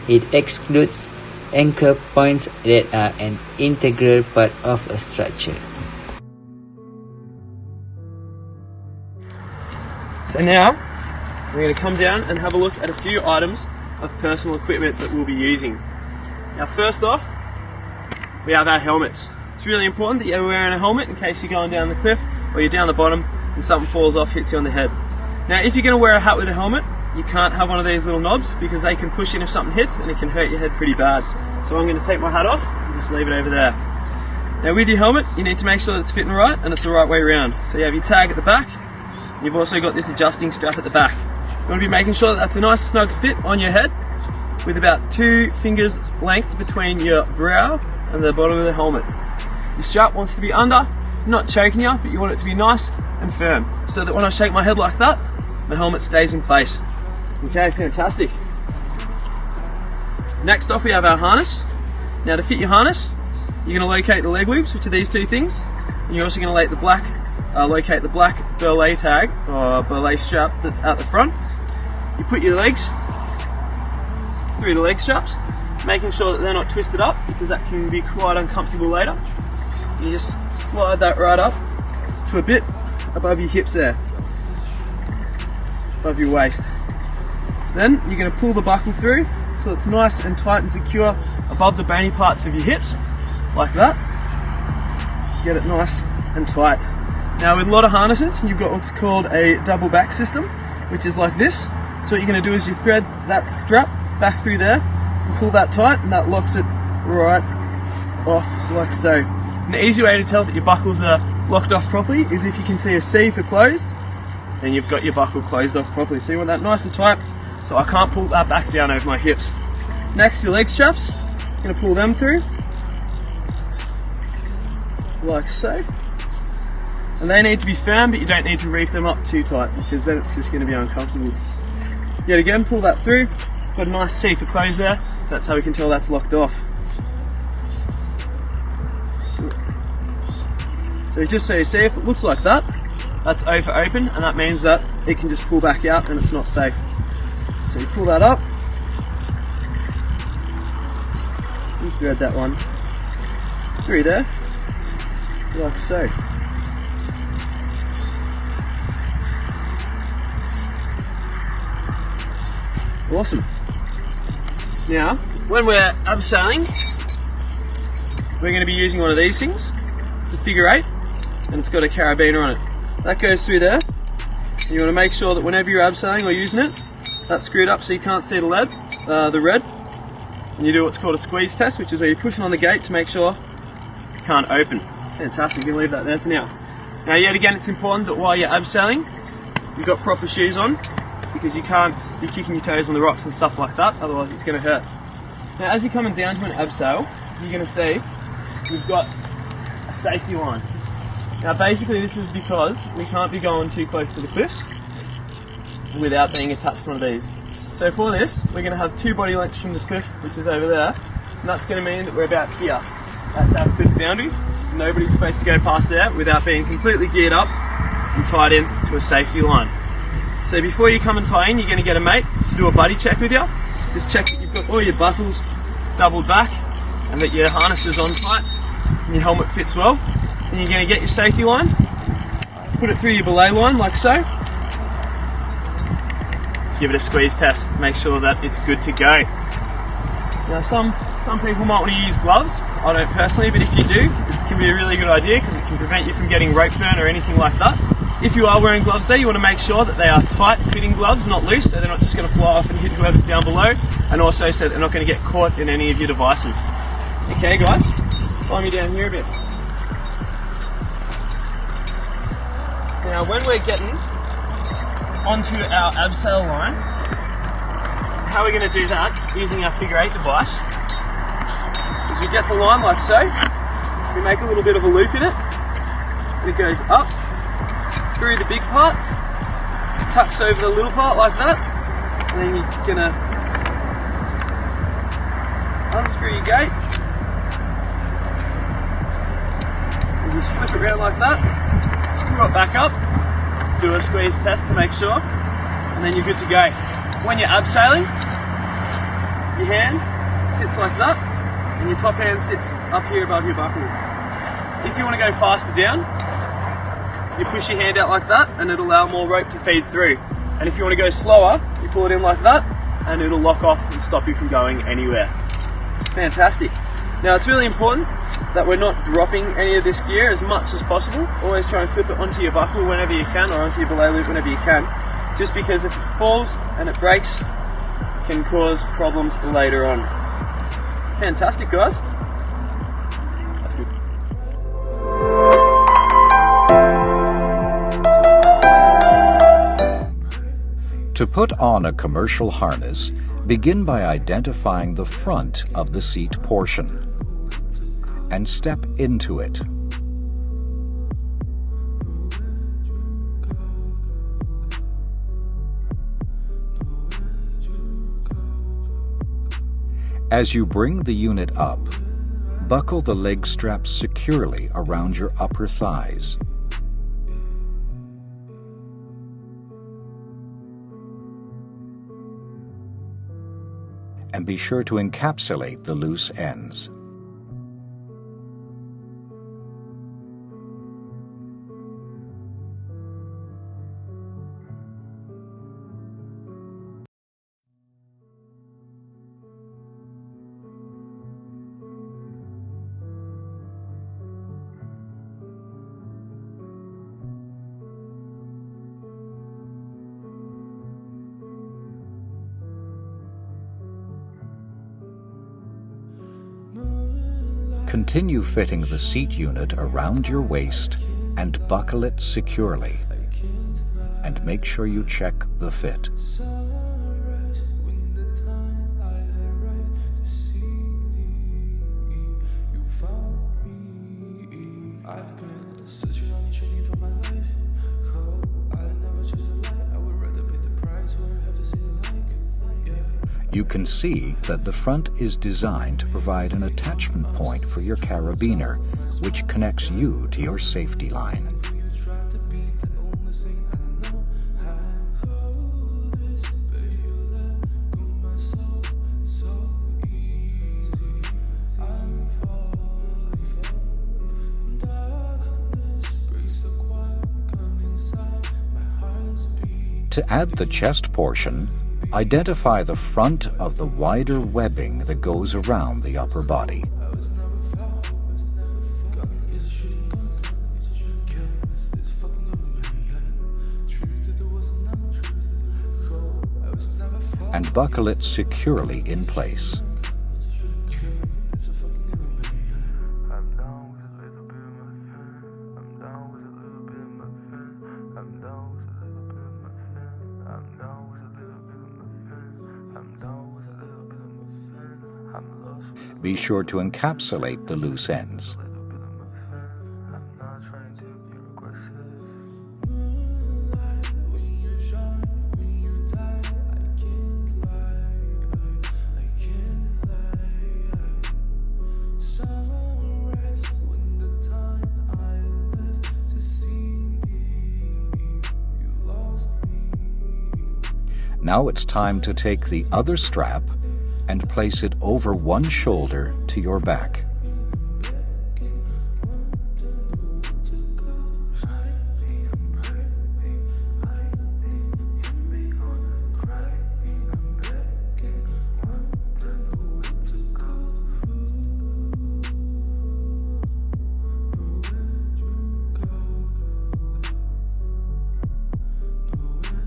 It excludes anchor points that are an integral part of a structure. So now, we're going to come down and have a look at a few items of personal equipment that we'll be using. Now first off, we have our helmets. It's really important that you're wearing a helmet in case you're going down the cliff or you're down the bottom and something falls off, hits you on the head. Now if you're going to wear a hat with a helmet, you can't have one of these little knobs because they can push in if something hits and it can hurt your head pretty bad. So I'm going to take my hat off and just leave it over there. Now with your helmet, you need to make sure that it's fitting right and it's the right way around. So you have your tag at the back, and you've also got this adjusting strap at the back. You want to be making sure that that's a nice snug fit on your head with about 2 fingers length between your brow and the bottom of the helmet. Your strap wants to be under, not choking you, but you want it to be nice and firm so that when I shake my head like that, the helmet stays in place. Okay, fantastic. Next off we have our harness. Now to fit your harness, you're going to locate the leg loops, which are these 2 things, and you're also going to locate the black belay tag or belay strap that's at the front. You put your legs through the leg straps, making sure that they're not twisted up because that can be quite uncomfortable later. You just slide that right up to a bit above your hips there, above your waist. Then you're going to pull the buckle through till it's nice and tight and secure above the bony parts of your hips, like that. Get it nice and tight. Now with a lot of harnesses, you've got what's called a double back system, which is like this. So what you're going to do is you thread that strap back through there and pull that tight, and that locks it right off like so. An easy way to tell that your buckles are locked off properly is if you can see a C for closed, then you've got your buckle closed off properly. So you want that nice and tight, so I can't pull that back down over my hips. Next, your leg straps, you're going to pull them through, like so. And they need to be firm, but you don't need to reef them up too tight because then it's just going to be uncomfortable. Yet again, pull that through, got a nice C for close there, so that's how we can tell that's locked off. So just so you see, if it looks like that, that's O for open, and that means that it can just pull back out and it's not safe. So you pull that up, and thread that one through there, like so. Awesome. Now, when we're abseiling, we're going to be using one of these things. It's a figure 8, and it's got a carabiner on it. That goes through there. And you want to make sure that whenever you're abseiling or using it, that's screwed up so you can't see the red. And you do what's called a squeeze test, which is where you're pushing on the gate to make sure it can't open. Fantastic, you can leave that there for now. Now yet again, it's important that while you're abseiling, you've got proper shoes on, because you can't be kicking your toes on the rocks and stuff like that, otherwise it's going to hurt. Now as you're coming down to an abseil, you're going to see we've got a safety line. Now basically this is because we can't be going too close to the cliffs without being attached to one of these. So for this, we're going to have 2 body lengths from the cliff, which is over there, and that's going to mean that we're about here. That's our cliff boundary. Nobody's supposed to go past there without being completely geared up and tied in to a safety line. So before you come and tie in, you're going to get a mate to do a buddy check with you, just check that you've got all your buckles doubled back and that your harness is on tight and your helmet fits well. And you're going to get your safety line, put it through your belay line like so. Give it a squeeze test, make sure that it's good to go. Now some people might want to use gloves. I don't personally, but if you do, it can be a really good idea because it can prevent you from getting rope burn or anything like that. If you are wearing gloves there, you want to make sure that they are tight fitting gloves, not loose, so they're not just going to fly off and hit whoever's down below, and also so they're not going to get caught in any of your devices. Okay guys, follow me down here a bit. Now when we're getting onto our abseil line, how we're going to do that using our figure 8 device is we get the line like so, we make a little bit of a loop in it, and it goes up through the big part, tucks over the little part like that, and then you're going to unscrew your gate and just flip it around like that, screw it back up, do a squeeze test to make sure, and then you're good to go. When you're abseiling, your hand sits like that, and your top hand sits up here above your buckle. If you want to go faster down, you push your hand out like that, and it'll allow more rope to feed through. And if you want to go slower, you pull it in like that, and it'll lock off and stop you from going anywhere. Fantastic. Now it's really important that we're not dropping any of this gear as much as possible. Always try and clip it onto your buckle whenever you can, or onto your belay loop whenever you can, just because if it falls and it breaks, it can cause problems later on. Fantastic guys. That's good. To put on a commercial harness, begin by identifying the front of the seat portion and step into it. As you bring the unit up, buckle the leg straps securely around your upper thighs. And be sure to encapsulate the loose ends. Continue fitting the seat unit around your waist and buckle it securely. And make sure you check the fit. You can see that the front is designed to provide an attachment point for your carabiner, which connects you to your safety line. To add the chest portion, identify the front of the wider webbing that goes around the upper body. And buckle it securely in place. Be sure to encapsulate the loose ends. Now it's time to take the other strap and place it over one shoulder to your back.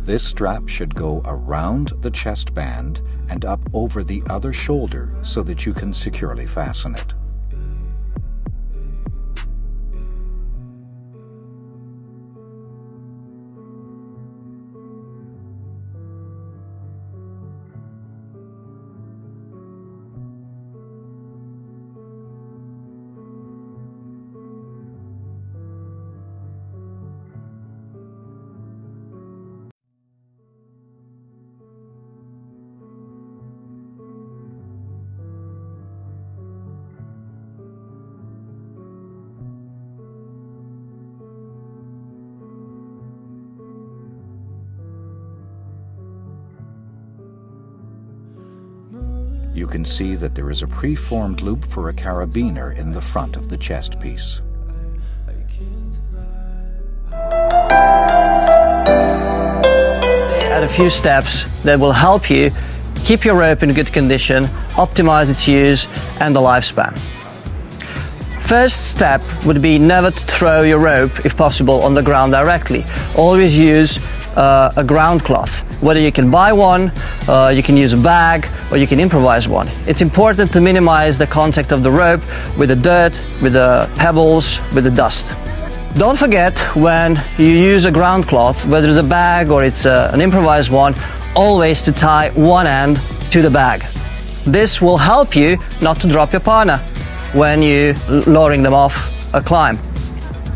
This strap should go around the chest band and up over the other shoulder so that you can securely fasten it. You can see that there is a pre-formed loop for a carabiner in the front of the chest piece. Add a few steps that will help you keep your rope in good condition, optimize its use and the lifespan. First step would be never to throw your rope, if possible, on the ground directly. Always use a ground cloth. Whether you can buy one, you can use a bag, or you can improvise one. It's important to minimize the contact of the rope with the dirt, with the pebbles, with the dust. Don't forget, when you use a ground cloth, whether it's a bag or it's an improvised one, always to tie one end to the bag. This will help you not to drop your partner when you're lowering them off a climb.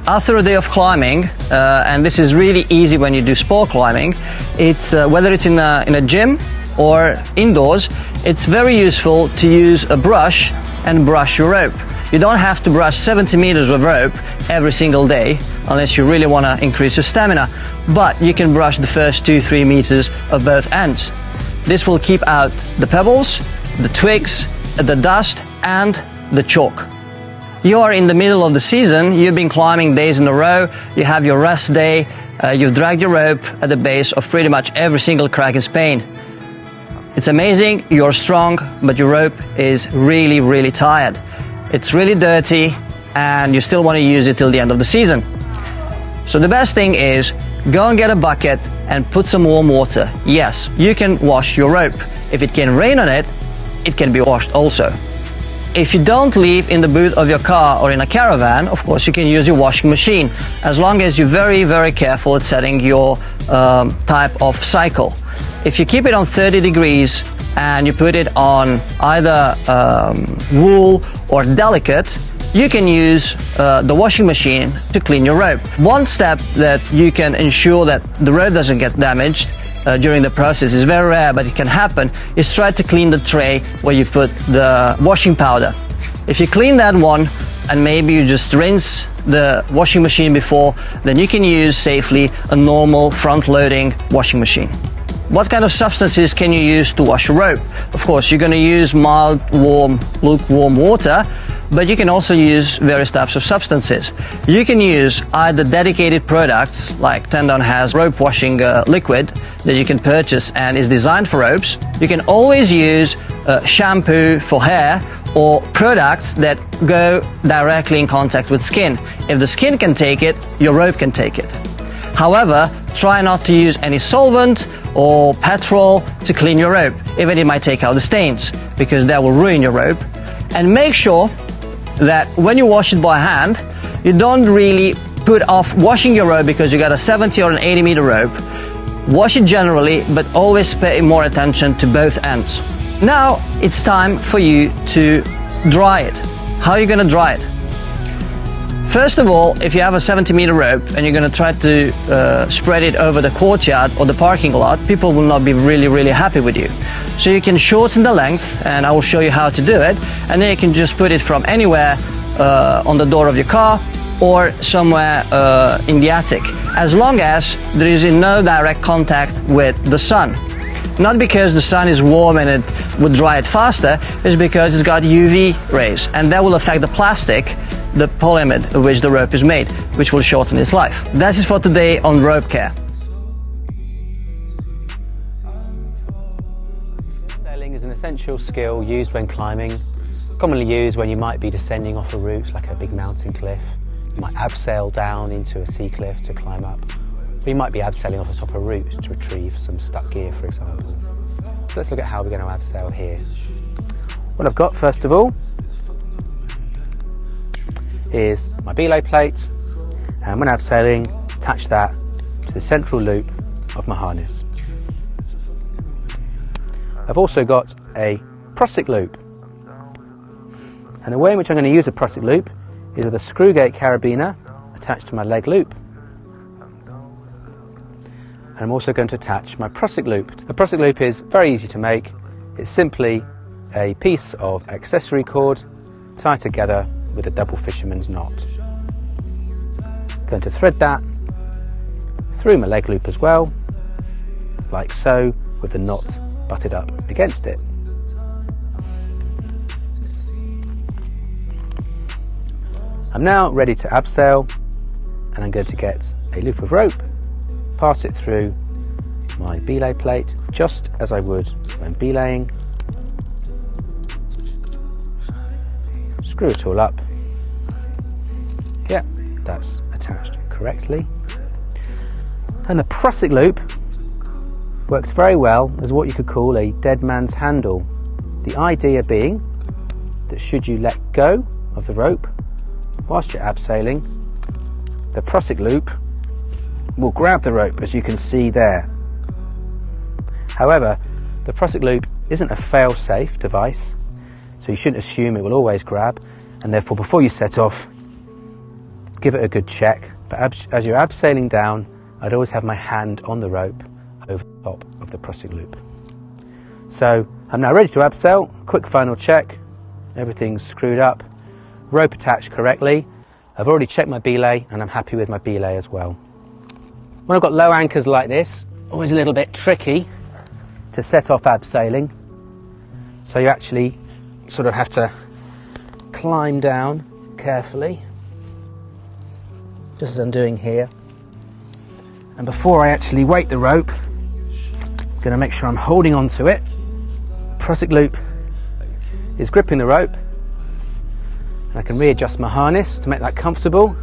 After a day of climbing, and this is really easy when you do sport climbing, it's whether it's in a gym or indoors, it's very useful to use a brush and brush your rope. You don't have to brush 70 meters of rope every single day unless you really want to increase your stamina, but you can brush the first 2-3 meters of both ends. This will keep out the pebbles, the twigs, the dust and the chalk. You are in the middle of the season, you've been climbing days in a row, you have your rest day, you've dragged your rope at the base of pretty much every single crag in Spain. It's amazing, you're strong, but your rope is really, really tired. It's really dirty and you still want to use it till the end of the season. So the best thing is go and get a bucket and put some warm water. Yes, you can wash your rope. If it can rain on it, it can be washed also. If you don't leave in the boot of your car or in a caravan, of course you can use your washing machine, as long as you're very, very careful at setting your type of cycle. If you keep it on 30 degrees and you put it on either wool or delicate, you can use the washing machine to clean your rope. One step that you can ensure that the rope doesn't get damaged during the process is very rare, but it can happen, is try to clean the tray where you put the washing powder. If you clean that one and maybe you just rinse the washing machine before, then you can use safely a normal front-loading washing machine. What kind of substances can you use to wash a rope? Of course, you're going to use mild, warm, lukewarm water, but you can also use various types of substances. You can use either dedicated products, like Tendon has rope washing liquid that you can purchase and is designed for ropes. You can always use shampoo for hair or products that go directly in contact with skin. If the skin can take it, your rope can take it. However, try not to use any solvent or petrol to clean your rope, even it might take out the stains, because that will ruin your rope. And make sure that when you wash it by hand, you don't really put off washing your rope because you got a 70 or an 80 meter rope. Wash it generally, but always pay more attention to both ends. Now it's time for you to dry it. How are you going to dry it? First of all, if you have a 70 meter rope and you're going to try to spread it over the courtyard or the parking lot, people will not be really happy with you. So you can shorten the length, and I will show you how to do it, and then you can just put it from anywhere on the door of your car or somewhere in the attic, as long as there is no direct contact with the sun. Not because the sun is warm and it would dry it faster, it's because it's got UV rays, and that will affect the plastic, the polymer of which the rope is made, which will shorten its life. That's it for today on rope care. Sailing is an essential skill used when climbing, commonly used when you might be descending off a route like a big mountain cliff. You might abseil down into a sea cliff to climb up. Or you might be abseiling off the top of a route to retrieve some stuck gear, for example. So let's look at how we're going to abseil here. What I've got first of all is my belay plate, and when abseiling, attach that to the central loop of my harness. I've also got a prusik loop, and the way in which I'm going to use a prusik loop is with a screw gate carabiner attached to my leg loop. And I'm also going to attach my prusik loop. The prusik loop is very easy to make. It's simply a piece of accessory cord tied together with a double fisherman's knot. I'm going to thread that through my leg loop as well, like so, with the knot butted up against it. I'm now ready to abseil, and I'm going to get a loop of rope, pass it through my belay plate, just as I would when belaying. Screw it all up. Yeah, that's attached correctly. And the prusik loop works very well as what you could call a dead man's handle. The idea being that should you let go of the rope whilst you're abseiling, the prusik loop will grab the rope, as you can see there. However, the prusik loop isn't a fail-safe device, so you shouldn't assume it will always grab, and therefore before you set off, give it a good check. But as you're abseiling down, I'd always have my hand on the rope over the top of the prusik loop. So I'm now ready to abseil. Quick final check, everything's screwed up, rope attached correctly. I've already checked my belay and I'm happy with my belay as well. When I've got low anchors like this, always a little bit tricky to set off abseiling. So you actually sort of have to climb down carefully, just as I'm doing here. And before I actually weight the rope, I'm going to make sure I'm holding on to it. Prusik loop is gripping the rope, and I can readjust my harness to make that comfortable.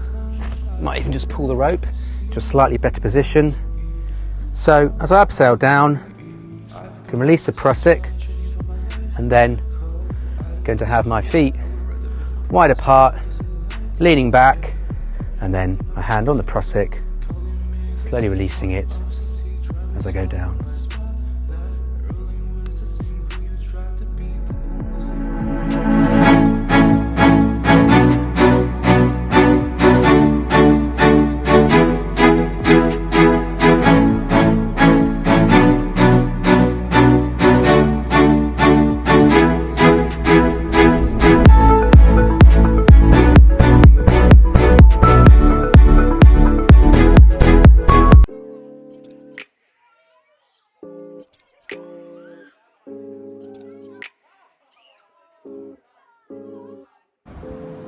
Might even just pull the rope to a slightly better position. So as I abseil down, I can release the prusik, and then I'm going to have my feet wide apart, leaning back, and then my hand on the prusik, slowly releasing it as I go down.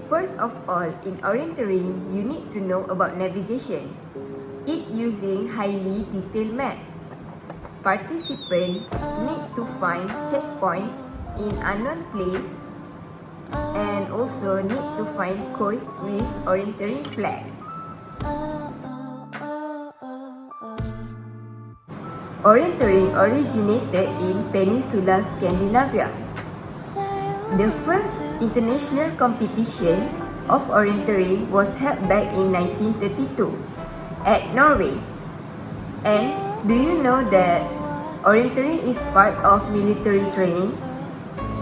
First of all, in orienteering, you need to know about navigation. It using highly detailed map. Participants need to find checkpoint in unknown place and also need to find code with orienteering flag. Orienteering originated in Peninsula Scandinavia. The first international competition of orienteering was held back in 1932 at Norway. And do you know that orienteering is part of military training?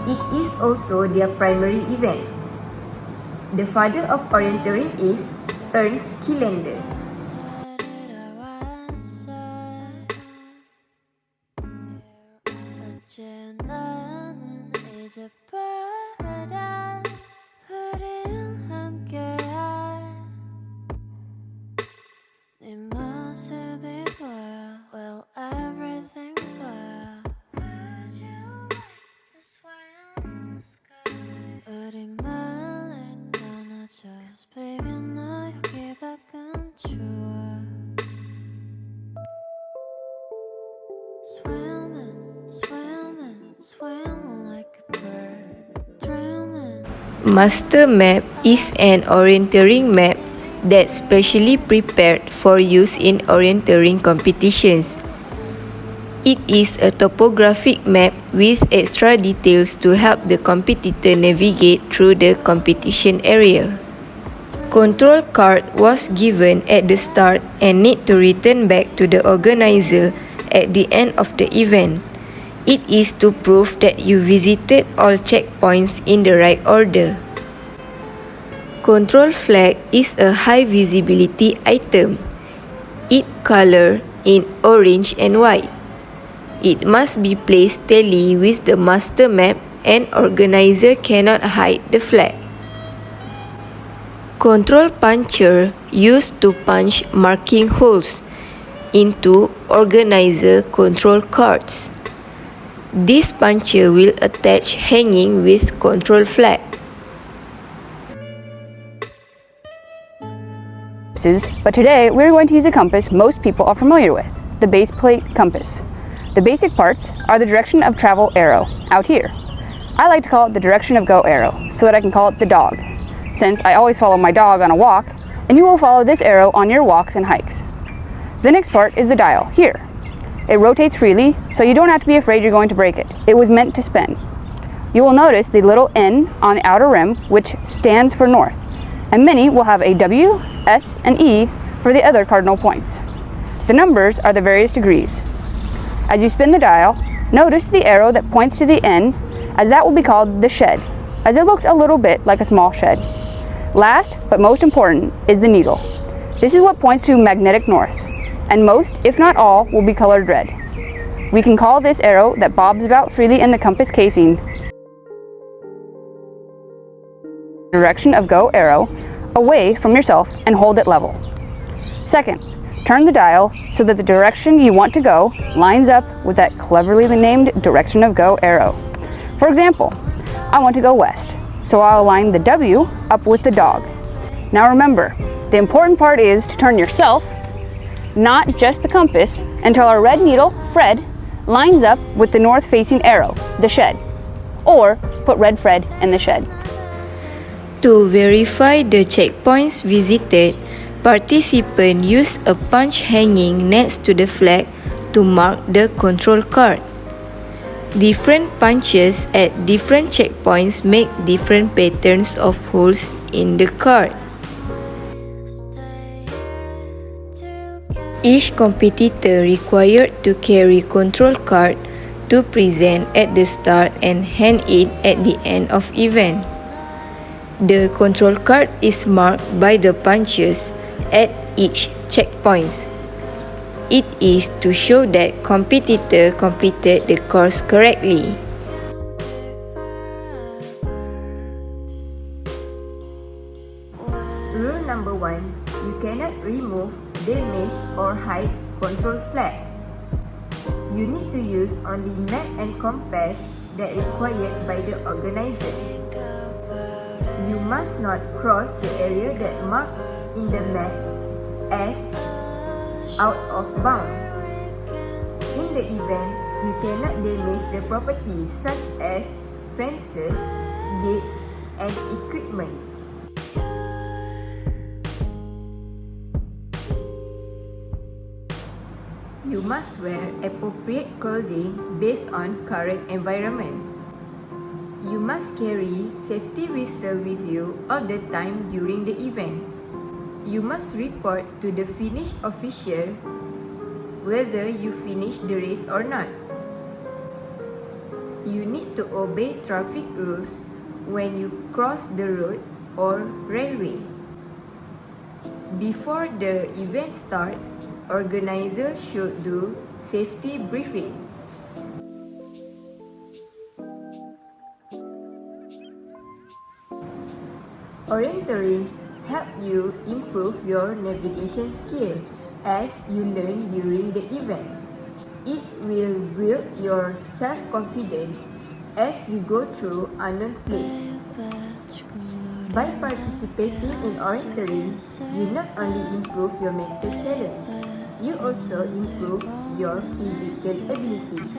It is also their primary event. The father of orienteering is Ernst Kielander. 네 모습이 보여. Will everything fail? Master map is an orienteering map that's specially prepared for use in orienteering competitions. It is a topographic map with extra details to help the competitor navigate through the competition area. Control card was given at the start and need to return back to the organizer at the end of the event. It is to prove that you visited all checkpoints in the right order. Control flag is a high visibility item. Its color in orange and white. It must be placed tally with the master map and organizer cannot hide the flag. Control puncher used to punch marking holes into organizer control cards. This puncher will attach hanging with control flag. But today we're going to use a compass most people are familiar with, the base plate compass. The basic parts are the direction of travel arrow, out here. I like to call it the direction of go arrow, so that I can call it the dog, since I always follow my dog on a walk, and you will follow this arrow on your walks and hikes. The next part is the dial, here. It rotates freely, so you don't have to be afraid you're going to break it. It was meant to spin. You will notice the little N on the outer rim, which stands for north, and many will have a W, S, and E for the other cardinal points. The numbers are the various degrees. As you spin the dial, notice the arrow that points to the N, as that will be called the shed, as it looks a little bit like a small shed. Last, but most important, is the needle. This is what points to magnetic north, and most, if not all, will be colored red. We can call this arrow that bobs about freely in the compass casing direction of go arrow away from yourself and hold it level. Second, turn the dial so that the direction you want to go lines up with that cleverly named direction of go arrow. For example, I want to go west, so I'll line the W up with the dog. Now remember, the important part is to turn yourself, not just the compass, until our red needle, Fred, lines up with the north-facing arrow, the shed, or put red Fred in the shed. To verify the checkpoints visited, participants use a punch hanging next to the flag to mark the control card. Different punches at different checkpoints make different patterns of holes in the card. Each competitor required to carry control card to present at the start and hand it at the end of event. The control card is marked by the punches at each checkpoint. It is to show that competitor completed the course correctly. Rule number 1. You cannot remove, damage or hide control flag. You need to use only map and compass that required by the organizer. You must not cross the area that marked in the map as out of bound. In the event, you cannot damage the properties such as fences, gates, and equipment. You must wear appropriate clothing based on current environment. You must carry safety whistle with you all the time during the event. You must report to the finish official whether you finish the race or not. You need to obey traffic rules when you cross the road or railway. Before the event starts, organizers should do safety briefing. Orienteering help you improve your navigation skill as you learn during the event. It will build your self-confidence as you go through unknown place. By participating in orienteering, you not only improve your mental challenge, you also improve your physical ability.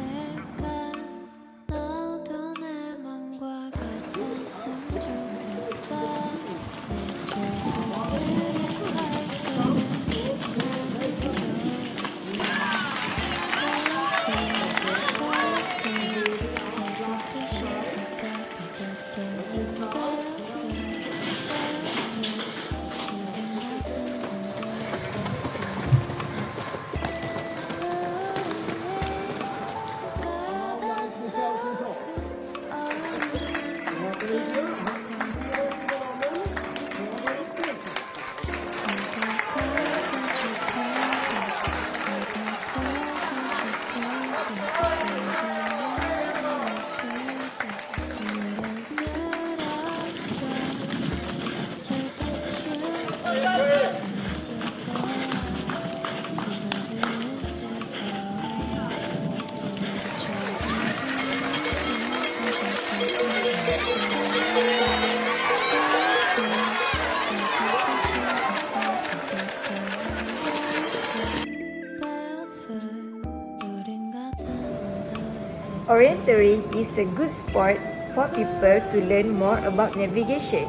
Orienteering is a good sport for people to learn more about navigation.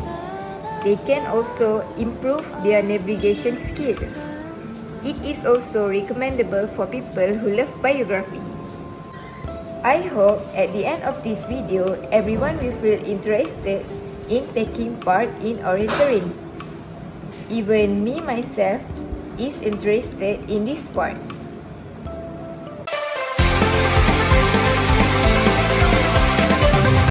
They can also improve their navigation skill. It is also recommendable for people who love biography. I hope at the end of this video, everyone will feel interested in taking part in orienteering. Even me myself is interested in this sport.